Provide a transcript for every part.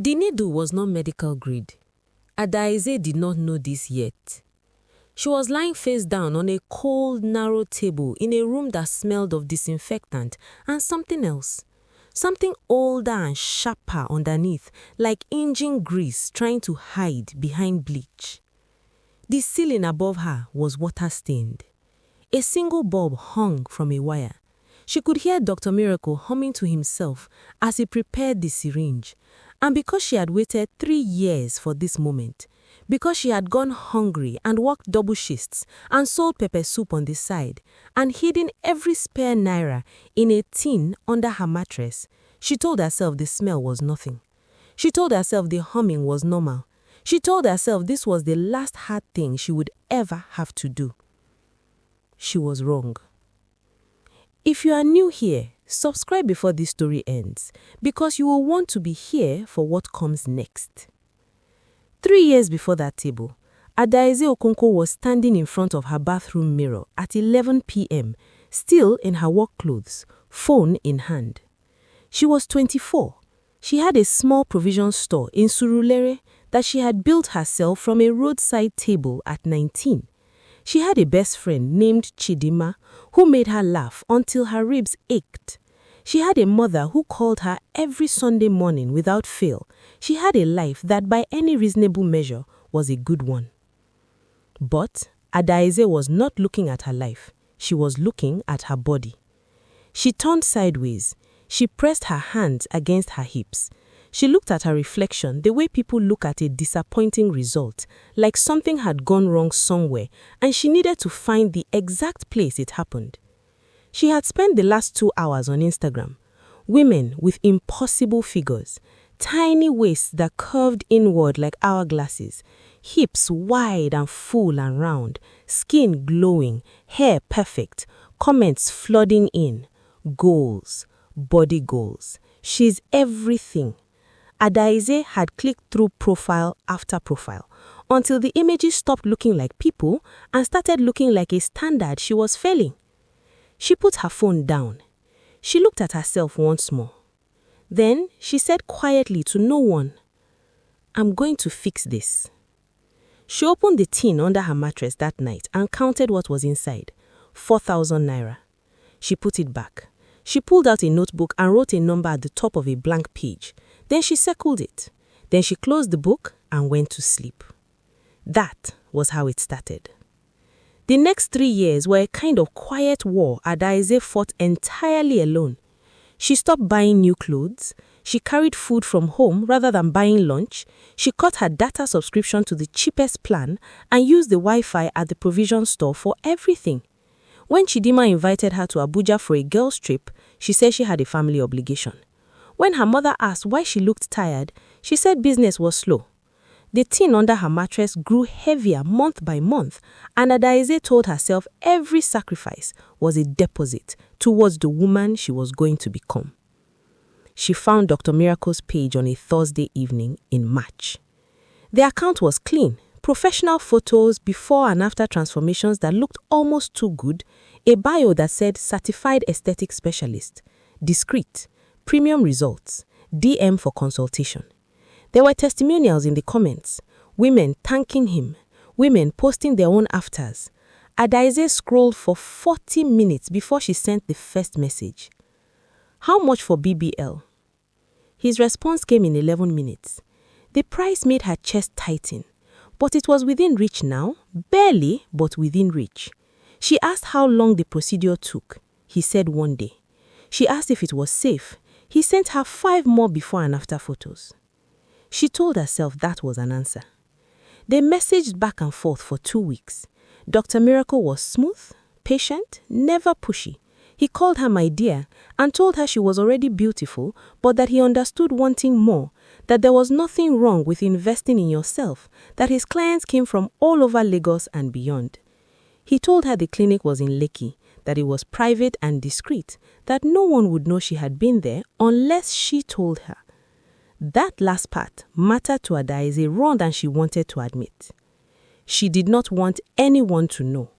The needle was not medical grade. Adaeze did not know this yet. She was lying face down on a cold, narrow table in a room that smelled of disinfectant and something else. Something older and sharper underneath, like engine grease trying to hide behind bleach. The ceiling above her was water-stained. A single bulb hung from a wire. She could hear Dr. Miracle humming to himself as he prepared the syringe. And because she had waited 3 years for this moment, because she had gone hungry and worked double shifts and sold pepper soup on the side and hidden every spare naira in a tin under her mattress, she told herself the smell was nothing. She told herself the humming was normal. She told herself this was the last hard thing she would ever have to do. She was wrong. If you are new here, subscribe before this story ends because you will want to be here for what comes next. 3 years before that table, Adaeze Okonkwo was standing in front of her bathroom mirror at 11 p.m., still in her work clothes, phone in hand. She was 24. She had a small provision store in Surulere that she had built herself from a roadside table at 19. She had a best friend named Chidima who made her laugh until her ribs ached. She had a mother who called her every Sunday morning without fail. She had a life that by any reasonable measure was a good one. But Adaeze was not looking at her life. She was looking at her body. She turned sideways. She pressed her hands against her hips. She looked at her reflection the way people look at a disappointing result, like something had gone wrong somewhere and she needed to find the exact place it happened. She had spent the last 2 hours on Instagram. Women with impossible figures, tiny waists that curved inward like hourglasses, hips wide and full and round, skin glowing, hair perfect, comments flooding in, goals, body goals. She's everything. Adaeze had clicked through profile after profile until the images stopped looking like people and started looking like a standard she was failing. She put her phone down. She looked at herself once more. Then she said quietly to no one, "I'm going to fix this." She opened the tin under her mattress that night and counted what was inside, 4,000 naira. She put it back. She pulled out a notebook and wrote a number at the top of a blank page. Then she circled it. Then she closed the book and went to sleep. That was how it started. The next 3 years were a kind of quiet war Adaeze fought entirely alone. She stopped buying new clothes. She carried food from home rather than buying lunch. She cut her data subscription to the cheapest plan and used the Wi-Fi at the provision store for everything. When Chidima invited her to Abuja for a girls' trip, she said she had a family obligation. When her mother asked why she looked tired, she said business was slow. The tin under her mattress grew heavier month by month, and Adaeze told herself every sacrifice was a deposit towards the woman she was going to become. She found Dr. Miracle's page on a Thursday evening in March. The account was clean, professional photos, before and after transformations that looked almost too good, a bio that said certified aesthetic specialist, discreet, premium results, DM for consultation. There were testimonials in the comments, women thanking him, women posting their own afters. Adaeze scrolled for 40 minutes before she sent the first message. "How much for BBL?" His response came in 11 minutes. The price made her chest tighten, but it was within reach now, barely, but within reach. She asked how long the procedure took. He said 1 day. She asked if it was safe. He sent her 5 more before and after photos. She told herself that was an answer. They messaged back and forth for 2 weeks. Dr. Miracle was smooth, patient, never pushy. He called her my dear and told her she was already beautiful, but that he understood wanting more, that there was nothing wrong with investing in yourself, that his clients came from all over Lagos and beyond. He told her the clinic was in Lekki, that it was private and discreet, that no one would know she had been there unless she told her. That last part mattered to Adaeze more than she wanted to admit. She did not want anyone to know.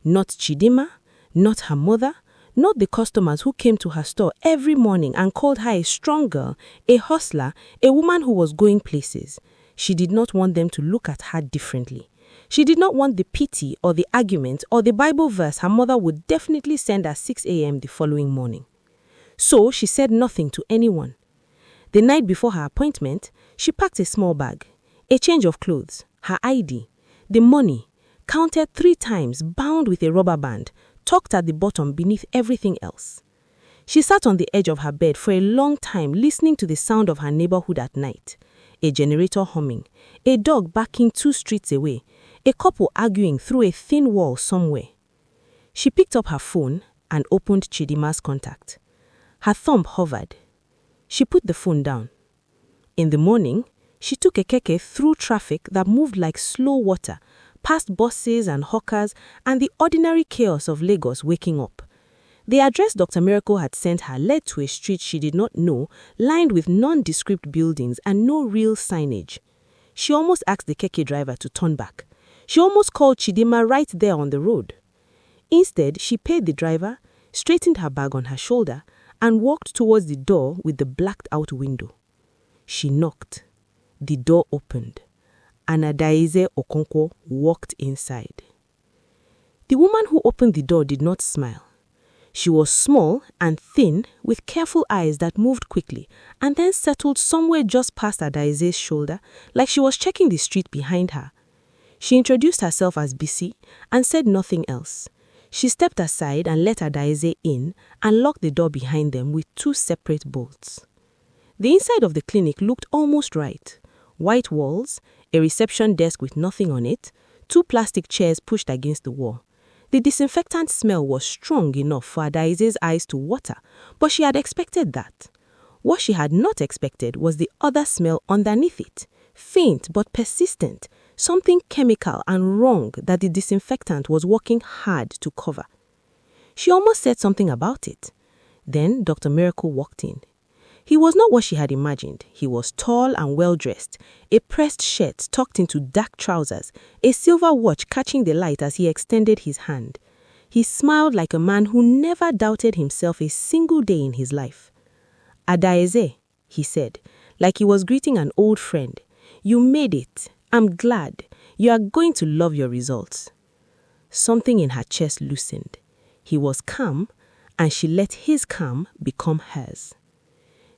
Not Chidima, not her mother, not the customers who came to her store every morning and called her a strong girl, a hustler, a woman who was going places. She did not want them to look at her differently. She did not want the pity or the argument or the Bible verse her mother would definitely send at 6 a.m. the following morning. So she said nothing to anyone. The night before her appointment, she packed a small bag, a change of clothes, her ID, the money, counted 3 times, bound with a rubber band, tucked at the bottom beneath everything else. She sat on the edge of her bed for a long time listening to the sound of her neighborhood at night, a generator humming, a dog barking 2 streets away, a couple arguing through a thin wall somewhere. She picked up her phone and opened Chidima's contact. Her thumb hovered. She put the phone down. In the morning, she took a keke through traffic that moved like slow water, past buses and hawkers and the ordinary chaos of Lagos waking up. The address Dr. Miracle had sent her led to a street she did not know, lined with nondescript buildings and no real signage. She almost asked the keke driver to turn back. She almost called Chidima right there on the road. Instead, she paid the driver, straightened her bag on her shoulder, and walked towards the door with the blacked-out window. She knocked. The door opened, and Adaeze Okonkwo walked inside. The woman who opened the door did not smile. She was small and thin, with careful eyes that moved quickly and then settled somewhere just past Adaeze's shoulder, like she was checking the street behind her. She introduced herself as Bisi and said nothing else. She stepped aside and let Adaeze in and locked the door behind them with 2 separate bolts. The inside of the clinic looked almost right. White walls, a reception desk with nothing on it, 2 plastic chairs pushed against the wall. The disinfectant smell was strong enough for Adaeze's eyes to water, but she had expected that. What she had not expected was the other smell underneath it, faint but persistent, something chemical and wrong that the disinfectant was working hard to cover. She almost said something about it. Then Dr. Miracle walked in. He was not what she had imagined. He was tall and well-dressed, a pressed shirt tucked into dark trousers, a silver watch catching the light as he extended his hand. He smiled like a man who never doubted himself a single day in his life. "Adaeze," he said, like he was greeting an old friend. "You made it. I'm glad. You are going to love your results." Something in her chest loosened. He was calm, and she let his calm become hers.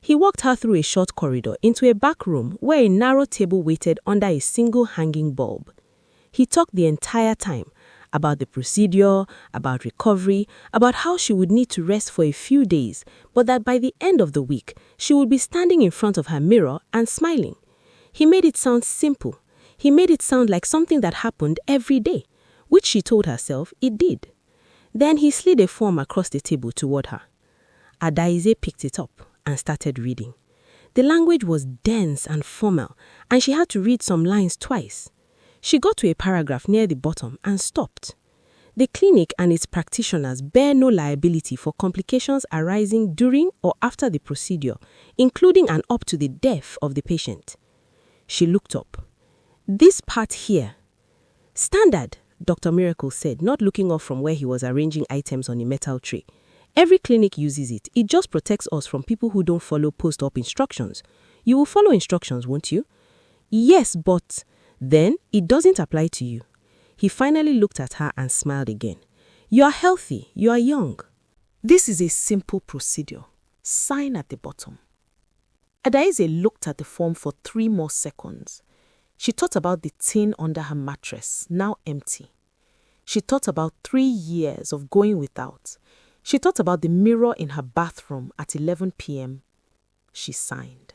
He walked her through a short corridor into a back room where a narrow table waited under a single hanging bulb. He talked the entire time about the procedure, about recovery, about how she would need to rest for a few days, but that by the end of the week, she would be standing in front of her mirror and smiling. He made it sound simple. He made it sound like something that happened every day, which she told herself it did. Then he slid a form across the table toward her. Adaeze picked it up and started reading. The language was dense and formal, and she had to read some lines twice. She got to a paragraph near the bottom and stopped. The clinic and its practitioners bear no liability for complications arising during or after the procedure, including and up to the death of the patient. She looked up. "This part here." "Standard," Dr. Miracle said, not looking up from where he was arranging items on a metal tray. "Every clinic uses it. It just protects us from people who don't follow post-op instructions. You will follow instructions, won't you?" "Yes, but..." "Then it doesn't apply to you." He finally looked at her and smiled again. "You are healthy. You are young. This is a simple procedure. Sign at the bottom." Adaeze looked at the form for 3 more seconds. She thought about the tin under her mattress, now empty. She thought about 3 years of going without. She thought about the mirror in her bathroom at 11 p.m. She signed.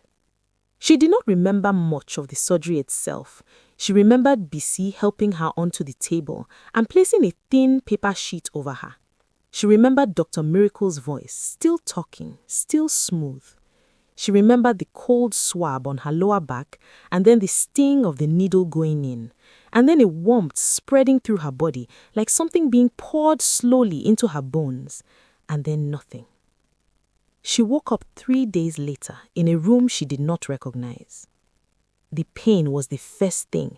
She did not remember much of the surgery itself. She remembered Bisi helping her onto the table and placing a thin paper sheet over her. She remembered Dr. Miracle's voice, still talking, still smooth. She remembered the cold swab on her lower back and then the sting of the needle going in, and then a warmth spreading through her body like something being poured slowly into her bones, and then nothing. She woke up 3 days later in a room she did not recognize. The pain was the first thing,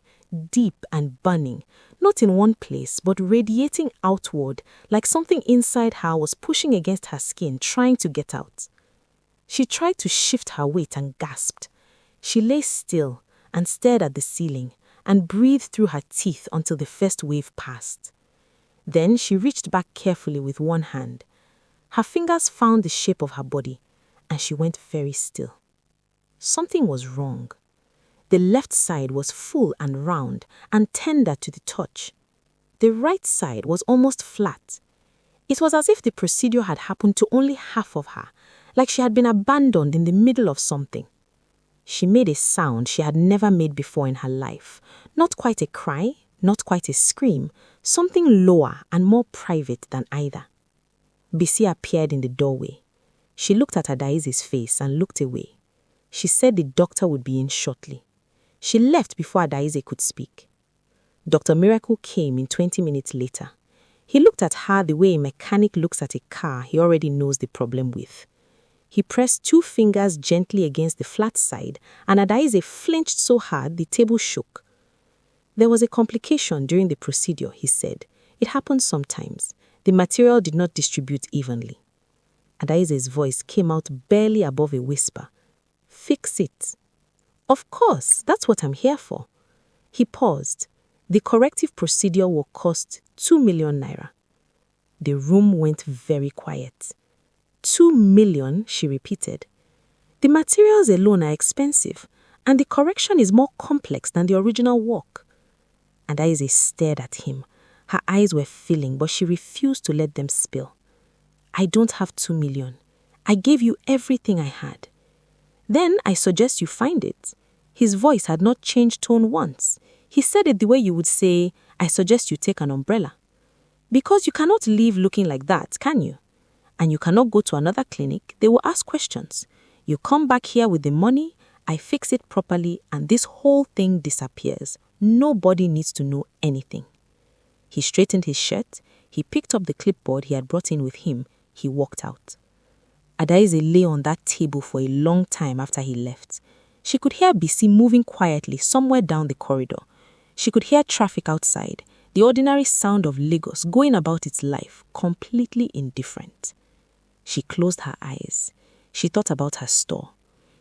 deep and burning, not in one place, but radiating outward, like something inside her was pushing against her skin, trying to get out. She tried to shift her weight and gasped. She lay still and stared at the ceiling and breathed through her teeth until the first wave passed. Then she reached back carefully with one hand. Her fingers found the shape of her body, and she went very still. Something was wrong. The left side was full and round and tender to the touch. The right side was almost flat. It was as if the procedure had happened to only half of her, like she had been abandoned in the middle of something. She made a sound she had never made before in her life. Not quite a cry, not quite a scream, something lower and more private than either. Bisi appeared in the doorway. She looked at Adaeze's face and looked away. She said the doctor would be in shortly. She left before Adaeze could speak. Dr. Miracle came in 20 minutes later. He looked at her the way a mechanic looks at a car he already knows the problem with. He pressed 2 fingers gently against the flat side, and Adaeze flinched so hard the table shook. There was a complication during the procedure, he said. It happens sometimes. The material did not distribute evenly. Adaeze's voice came out barely above a whisper. Fix it. Of course, that's what I'm here for. He paused. The corrective procedure will cost 2 million naira. The room went very quiet. 2 million, she repeated. The materials alone are expensive, and the correction is more complex than the original work. Adaeze stared at him. Her eyes were filling, but she refused to let them spill. I don't have 2 million. I gave you everything I had. Then I suggest you find it. His voice had not changed tone once. He said it the way you would say, I suggest you take an umbrella. Because you cannot leave looking like that, can you? And you cannot go to another clinic. They will ask questions. You come back here with the money, I fix it properly, and this whole thing disappears. Nobody needs to know anything. He straightened his shirt. He picked up the clipboard he had brought in with him. He walked out. Adaeze lay on that table for a long time after he left. She could hear Bisi moving quietly somewhere down the corridor. She could hear traffic outside, the ordinary sound of Lagos going about its life, completely indifferent. She closed her eyes. She thought about her store.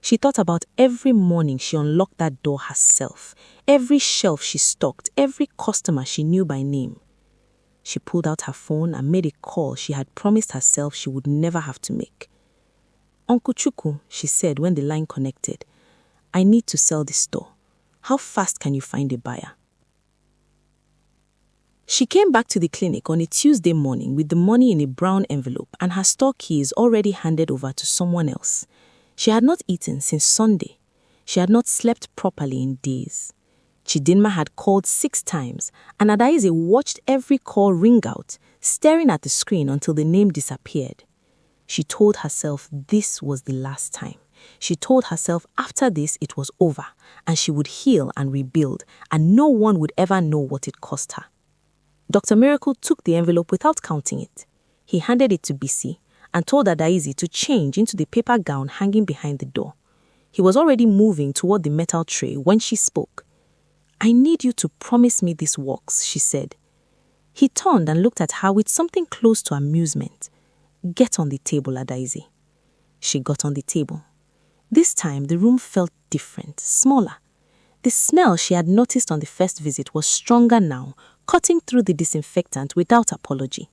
She thought about every morning she unlocked that door herself, every shelf she stocked, every customer she knew by name. She pulled out her phone and made a call she had promised herself she would never have to make. Uncle Chuku, she said when the line connected, I need to sell this store. How fast can you find a buyer? She came back to the clinic on a Tuesday morning with the money in a brown envelope and her store keys already handed over to someone else. She had not eaten since Sunday. She had not slept properly in days. Chidinma had called 6 times, and Adaeze watched every call ring out, staring at the screen until the name disappeared. She told herself this was the last time. She told herself after this it was over, and she would heal and rebuild, and no one would ever know what it cost her. Dr. Miracle took the envelope without counting it. He handed it to Bisi and told Adaeze to change into the paper gown hanging behind the door. He was already moving toward the metal tray when she spoke. I need you to promise me this works, she said. He turned and looked at her with something close to amusement. Get on the table, Adaeze. She got on the table. This time the room felt different, smaller. The smell she had noticed on the first visit was stronger now, cutting through the disinfectant without apology.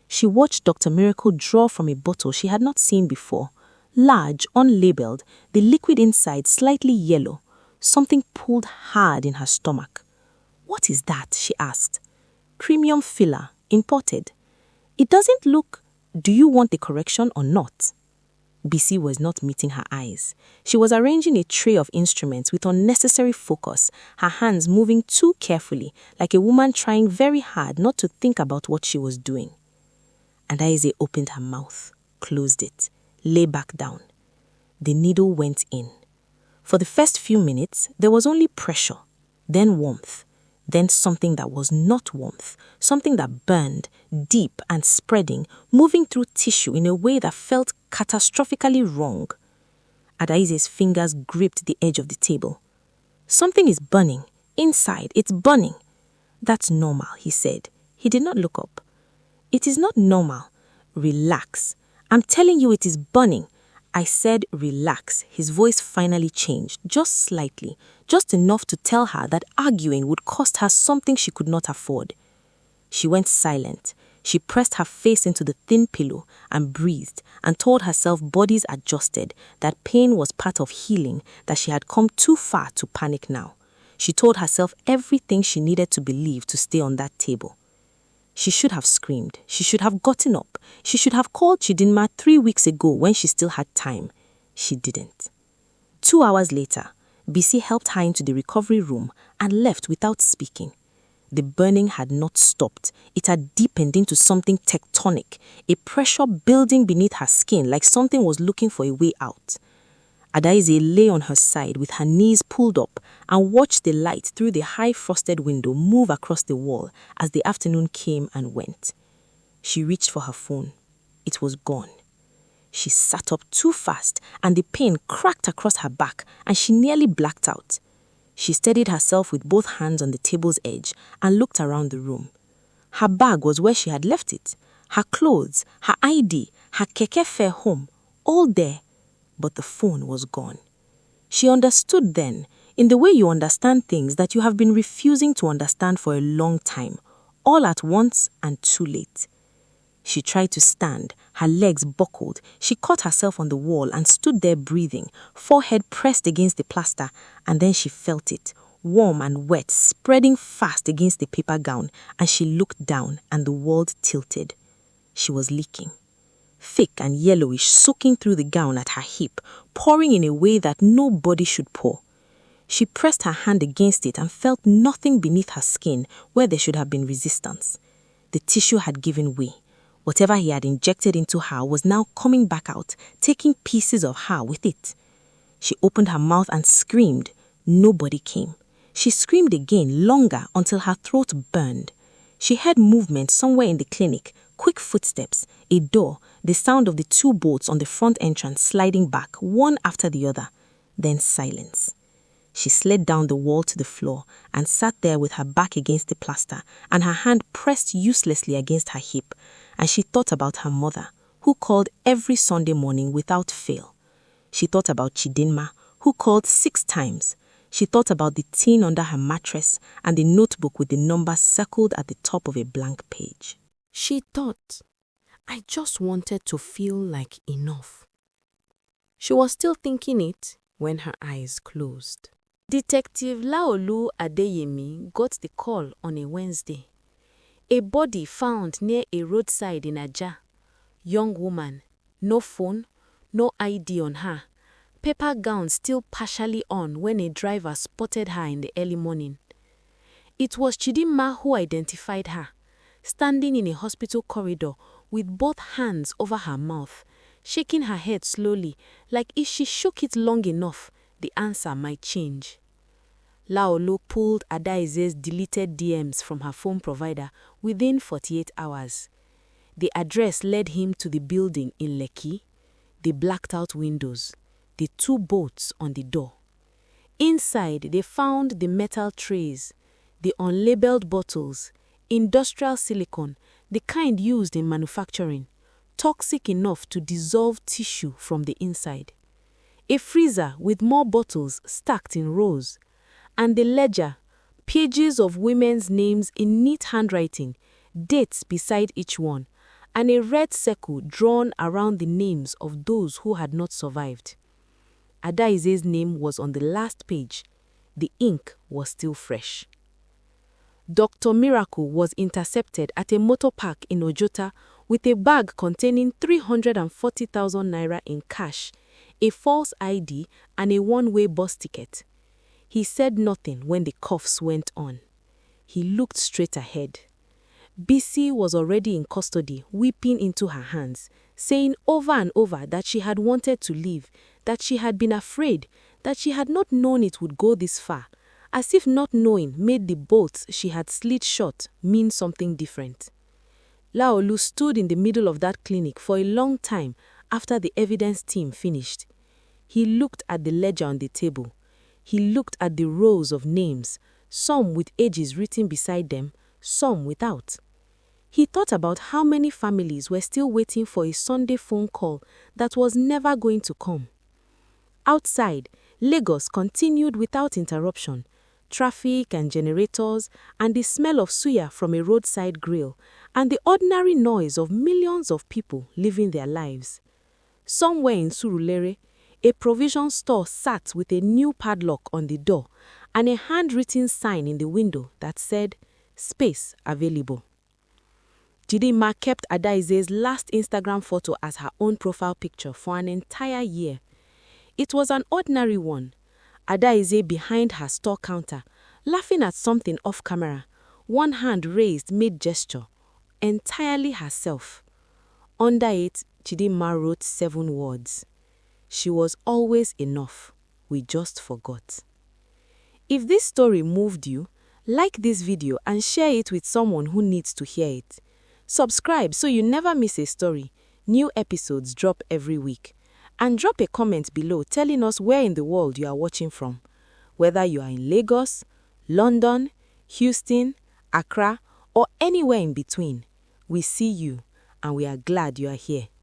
She watched Dr. Miracle draw from a bottle she had not seen before. Large, unlabeled, the liquid inside slightly yellow. Something pulled hard in her stomach. What is that? She asked. Premium filler, imported. It doesn't look... Do you want the correction or not? Bisi was not meeting her eyes. She was arranging a tray of instruments with unnecessary focus, her hands moving too carefully, like a woman trying very hard not to think about what she was doing. Adaeze opened her mouth, closed it, lay back down. The needle went in. For the first few minutes, there was only pressure, then warmth, then something that was not warmth, something that burned, deep and spreading, moving through tissue in a way that felt catastrophically wrong. Adaeze's fingers gripped the edge of the table. Something is burning. Inside, it's burning. That's normal, he said. He did not look up. It is not normal. Relax. I'm telling you it is burning. I said relax. His voice finally changed, just slightly, just enough to tell her that arguing would cost her something she could not afford. She went silent. She pressed her face into the thin pillow and breathed and told herself bodies adjusted, that pain was part of healing, that she had come too far to panic now. She told herself everything she needed to believe to stay on that table. She should have screamed. She should have gotten up. She should have called Chidinma 3 weeks ago when she still had time. She didn't. 2 hours later, BC helped her into the recovery room and left without speaking. The burning had not stopped. It had deepened into something tectonic, a pressure building beneath her skin like something was looking for a way out. Adaeze lay on her side with her knees pulled up and watched the light through the high frosted window move across the wall as the afternoon came and went. She reached for her phone. It was gone. She sat up too fast and the pain cracked across her back and she nearly blacked out. She steadied herself with both hands on the table's edge and looked around the room. Her bag was where she had left it. Her clothes, her ID, her keke fare home, all there. But the phone was gone. She understood then, in the way you understand things that you have been refusing to understand for a long time, all at once and too late. She tried to stand, her legs buckled. She caught herself on the wall and stood there breathing, forehead pressed against the plaster, and then she felt it, warm and wet, spreading fast against the paper gown, and she looked down and the world tilted. She was leaking. Thick and yellowish, soaking through the gown at her hip, pouring in a way that nobody should pour. She pressed her hand against it and felt nothing beneath her skin where there should have been resistance. The tissue had given way. Whatever he had injected into her was now coming back out, taking pieces of her with it. She opened her mouth and screamed. Nobody came. She screamed again, longer, until her throat burned. She heard movement somewhere in the clinic, quick footsteps, a door, the sound of the 2 bolts on the front entrance sliding back, one after the other. Then silence. She slid down the wall to the floor and sat there with her back against the plaster and her hand pressed uselessly against her hip, and she thought about her mother, who called every Sunday morning without fail. She thought about Chidinma, who called 6 times. She thought about the tin under her mattress and the notebook with the numbers circled at the top of a blank page. She thought, I just wanted to feel like enough. She was still thinking it when her eyes closed. Detective Laolu Adeyemi got the call on a Wednesday. A body found near a roadside in Accra. Young woman, no phone, no ID on her. Paper gown still partially on when a driver spotted her in the early morning. It was Chidinma who identified her, standing in a hospital corridor with both hands over her mouth, shaking her head slowly, like if she shook it long enough, the answer might change. Laolu pulled Adaeze's deleted DMs from her phone provider within 48 hours. The address led him to the building in Lekki, the blacked-out windows, the 2 bolts on the door. Inside, they found the metal trays, the unlabeled bottles, industrial silicone, the kind used in manufacturing, toxic enough to dissolve tissue from the inside. A freezer with more bottles stacked in rows, and the ledger, pages of women's names in neat handwriting, dates beside each one, and a red circle drawn around the names of those who had not survived. Adaeze's name was on the last page. The ink was still fresh. Dr. Miracle was intercepted at a motor park in Ojota with a bag containing 340,000 naira in cash, a false ID, and a one-way bus ticket. He said nothing when the cuffs went on. He looked straight ahead. BC was already in custody, weeping into her hands, saying over and over that she had wanted to leave, that she had been afraid, that she had not known it would go this far, as if not knowing made the bolts she had slid shut mean something different. Laolu stood in the middle of that clinic for a long time after the evidence team finished. He looked at the ledger on the table. He looked at the rows of names, some with ages written beside them, some without. He thought about how many families were still waiting for a Sunday phone call that was never going to come. Outside, Lagos continued without interruption. Traffic and generators, and the smell of suya from a roadside grill, and the ordinary noise of millions of people living their lives. Somewhere in Surulere, a provision store sat with a new padlock on the door and a handwritten sign in the window that said, "Space available." Chidinma kept Adaeze's last Instagram photo as her own profile picture for an entire year. It was an ordinary one. Adaeze behind her store counter, laughing at something off camera, one hand raised mid-gesture, entirely herself. Under it, Chidinma wrote 7 words. She was always enough. We just forgot. If this story moved you, like this video and share it with someone who needs to hear it. Subscribe so you never miss a story. New episodes drop every week. And drop a comment below telling us where in the world you are watching from. Whether you are in Lagos, London, Houston, Accra, or anywhere in between. We see you and we are glad you are here.